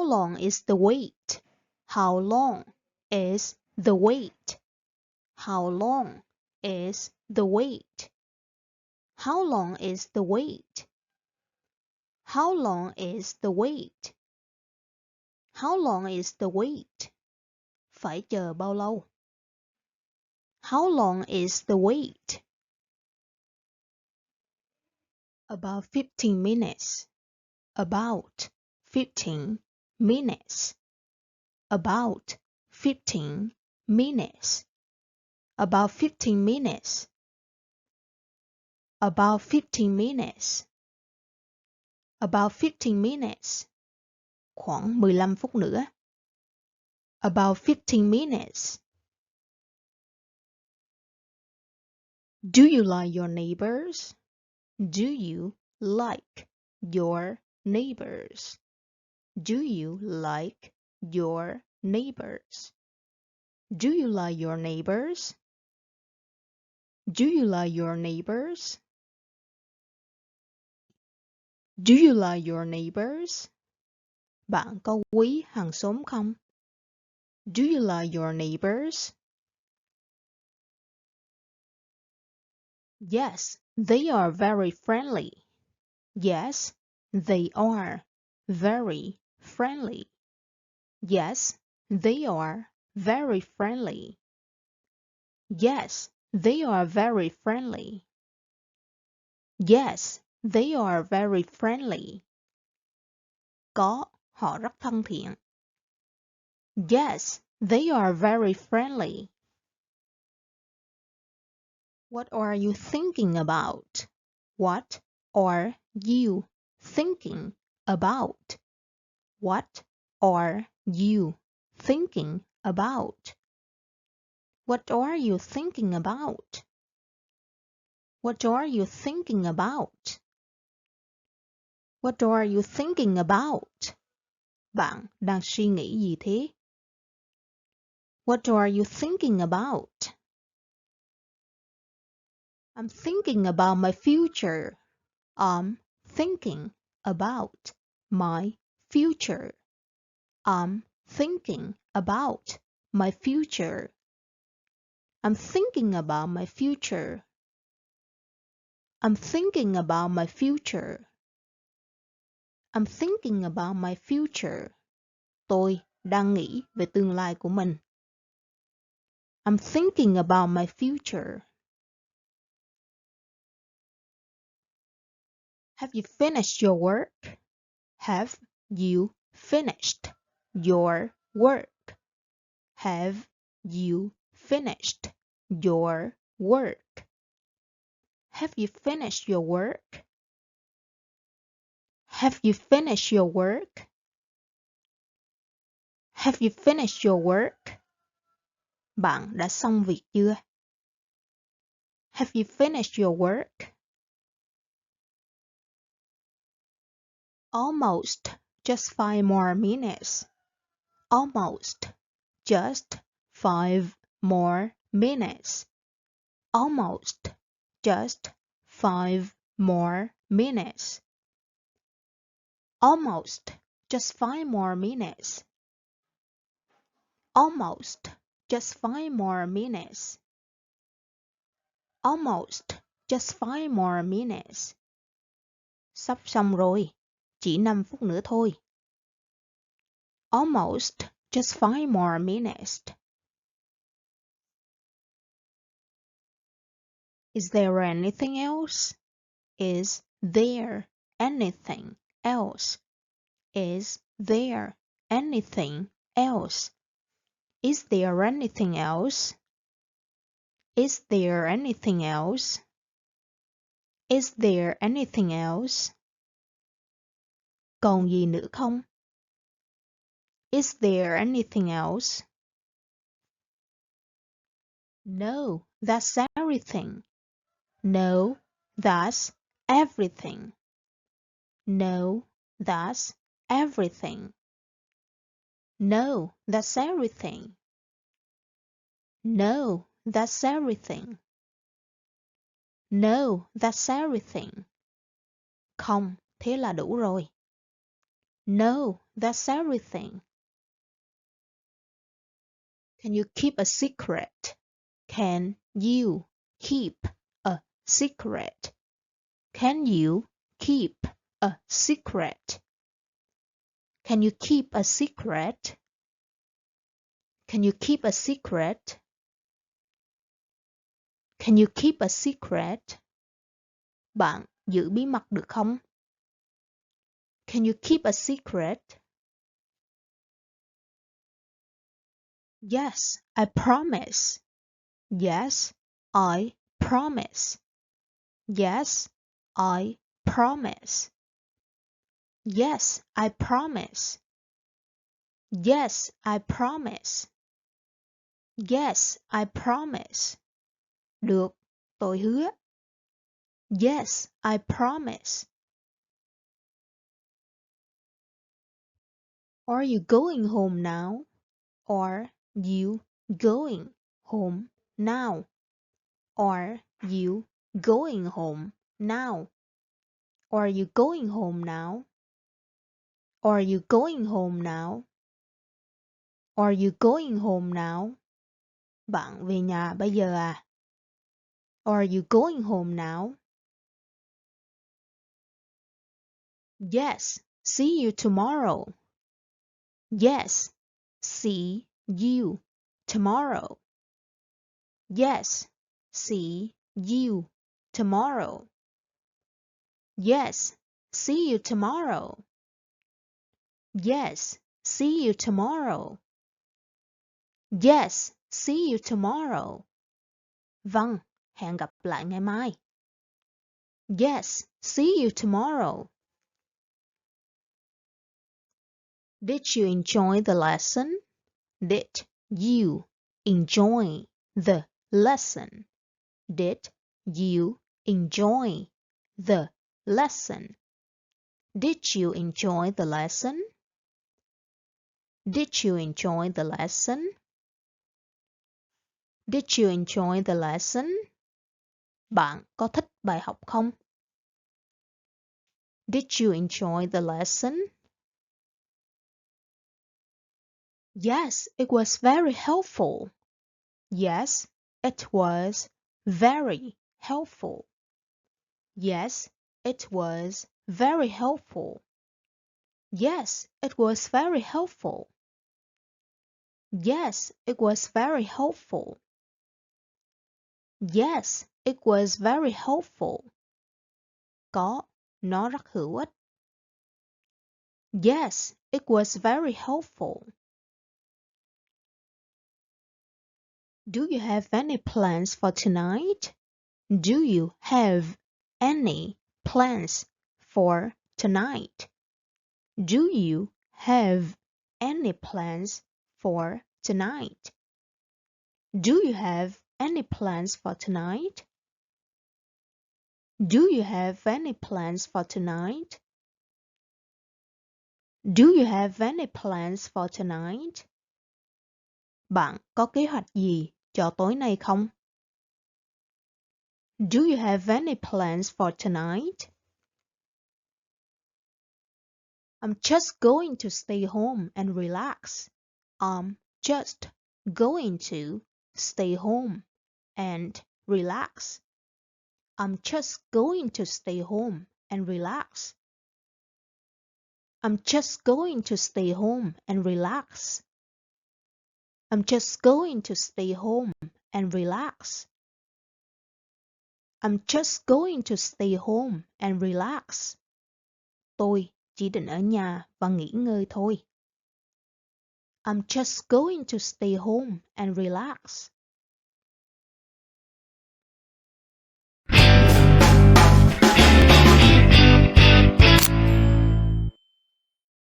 How long is the wait? How long is the wait? How long is the wait? How long is the wait? How long is the wait? How long is the wait? Phải chờ bao lâu? How long is the wait? About 15 minutes. About 15 minutes. About 15 minutes. About 15 minutes. About 15 minutes. About 15 minutes. Khoảng 15 phút nữa. About 15 minutes. Do you like your neighbors? Do you like your neighbors? Do you like your neighbors? Do you like your neighbors? Do you like your neighbors? Do you like your neighbors? Bạn có quý hàng xóm không? Do you like your neighbors? Yes, they are very friendly. Yes, they are very friendly. Yes, they are very friendly. Yes, they are very friendly. Yes, they are very friendly. Có, họ rất thân thiện. Yes, they are very friendly. What are you thinking about? What are you thinking about? What are you thinking about? What are you thinking about? What are you thinking about? What are you thinking about? Bạn đang suy nghĩ gì thế? What are you thinking about? I'm thinking about my future. I'm thinking about my future. I'm thinking about my future. I'm thinking about my future. I'm thinking about my future. I'm thinking about my future. Tôi đang nghĩ về tương lai của mình. I'm thinking about my future. Have you finished your work? Have you finished your work? Have you finished your work? Have you finished your work? Have you finished your work? Have you finished your work? Bạn đã xong việc chưa? Have you finished your work? Almost just 5 more minutes. Almost just 5 more minutes. Almost just 5 more minutes. Almost just 5 more minutes. Almost just 5 more minutes. Almost just 5 more minutes. Sắp xong rồi, chỉ 5 phút nữa thôi. Almost just 5 more minutes. Is there anything else? Is there anything else? Is there anything else? Is there anything else? Is there anything else? Is there anything else? Còn gì nữa không? Is there anything else? No, that's everything. No, that's everything. No, that's everything. No, that's everything. No, that's everything. No, that's everything. Không, thế là đủ rồi. No, that's everything. Can you keep a secret? Can you keep a secret? Can you keep a secret? Can you keep a secret? Can you keep a secret? Can you keep a secret? Bạn giữ bí mật được không? Can you keep a secret? Yes, I promise. Yes, I promise. Yes, I promise. Yes, I promise. Yes, I promise. Yes, I promise. Được, tôi hứa. Yes, I promise. Are you going home now? Are you going home now? Are you going home now? Are you going home now? Are you going home now? Are you going home now? Bạn về nhà bây giờ à? Are you going home now? Yes, see you tomorrow. Yes, see you tomorrow. Yes, see you tomorrow. Yes, see you tomorrow. Yes, see you tomorrow. Yes, see you tomorrow. Vâng, hẹn gặp lại ngày mai. Yes, see you tomorrow. Did you enjoy the lesson? Did you enjoy the lesson? Did you enjoy the lesson? Did you enjoy the lesson? Did you enjoy the lesson? Did you enjoy the lesson? Bạn có thích bài học không? Did you enjoy the lesson? Yes, it was very helpful. Yes, it was very helpful. Yes, it was very helpful. Yes, it was very helpful. Yes, it was very helpful. Yes, it was very helpful. Có, nó rất hữu ích. Yes, it was very helpful. Do you have any plans for tonight? Do you have any plans for tonight? Do you have any plans for tonight? Do you have any plans for tonight? Do you have any plans for tonight? Do you have any plans for tonight? Bạn có kế hoạch gì cho tối nay không? Do you have any plans for tonight? I'm just going to stay home and relax. I'm just going to stay home and relax. I'm just going to stay home and relax. I'm just going to stay home and relax. I'm just going to stay home and relax. I'm just going to stay home and relax. Tôi chỉ định ở nhà và nghỉ ngơi thôi. I'm just going to stay home and relax.